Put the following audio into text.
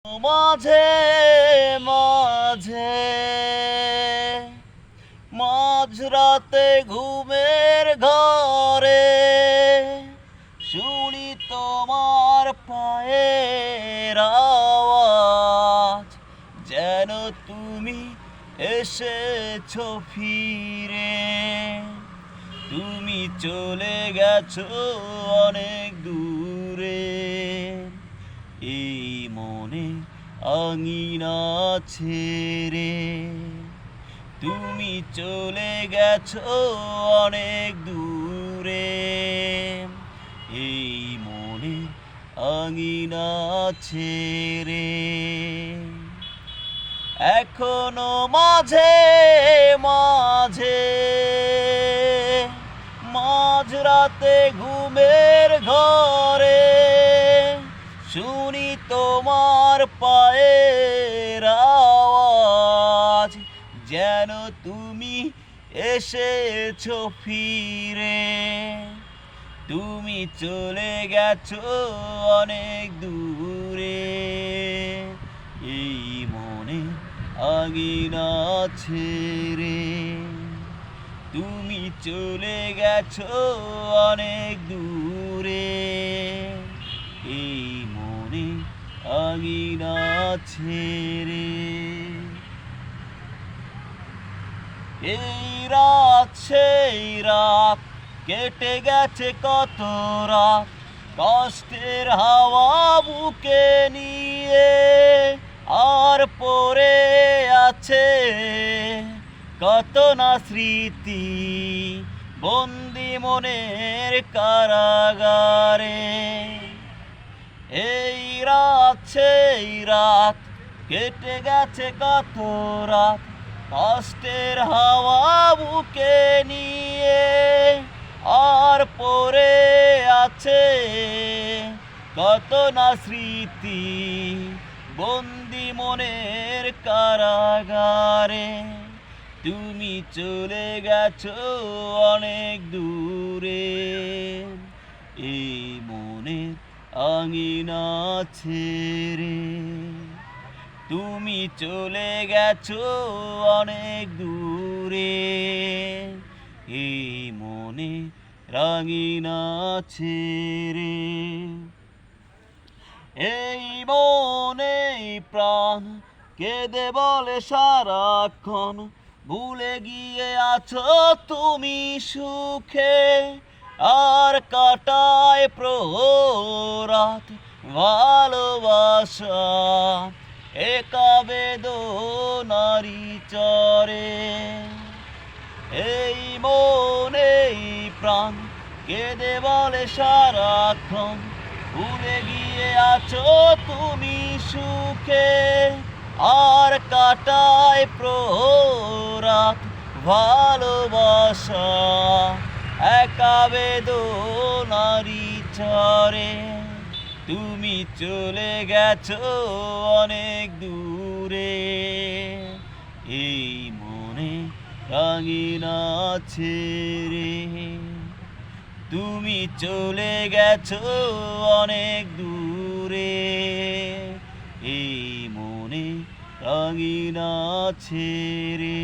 মাঝে মাঝে মাঝরাতে ঘুমের ঘরে শুনি তোমার পায়ের আওয়াজ, যেন তুমি এসেছো ফিরে। তুমি চলে গেছো অনেক দূরে, এই মনে আঙিনা ছেড়ে। তুমি চলে গেছো অনেক দূরে, এই মনে আঙিনা ছেড়ে। এখনো মাঝে মাঝে মাঝরাতে ঘুমের ঘরে শুনি তোমার পায়ের আওয়াজ, যেন তুমি এসেছো ফিরে। তুমি চলে গেছো অনেক দূরে, এই মনে আঙিনা ছেড়ে। তুমি চলে গেছো অনেক দূরে, এই মনে আঙিনা ছেড়ে। এই রাত সেই রাত কেটে গেছে কত রাত, কষ্টের হাওয়া বুকে নিয়ে। আর পড়ে আছে কত না স্মৃতি বন্দি মনের কারাগারে। এই রাত সেই রাত কেটে গেছে কত রাত, কষ্টের হাওয়া বুকে নিয়ে। আর পড়ে আছে কত না স্মৃতি বন্দি মনের কারাগারে। তুমি চলে গেছো অনেক দূরে, এই মনের আঙিনা ছেড়ে। তুমি চলে গেছো অনেক দূরে, এই মনে রাঙিনা ছেড়ে। এই মনে প্রাণ কেঁদে বলে সারাক্ষণ, ভুলে গিয়ে আছো তুমি সুখে। আর কাটায় প্রহরাত ভালোবাসা একা বেদনারি চরে। এই মনে প্রাণ কেঁদে বলে সারাক্ষণ, ভুলে গিয়ে আছো তুমি সুখে। আর কাটায় প্রহরাত ভালোবাসা একা বেদনারি চরে। তুমি চলে গেছো অনেক দূরে, এই মনে রাঙিনা ছেড়ে। তুমি চলে গেছো অনেক দূরে, এই মনে রাঙিনা ছেড়ে।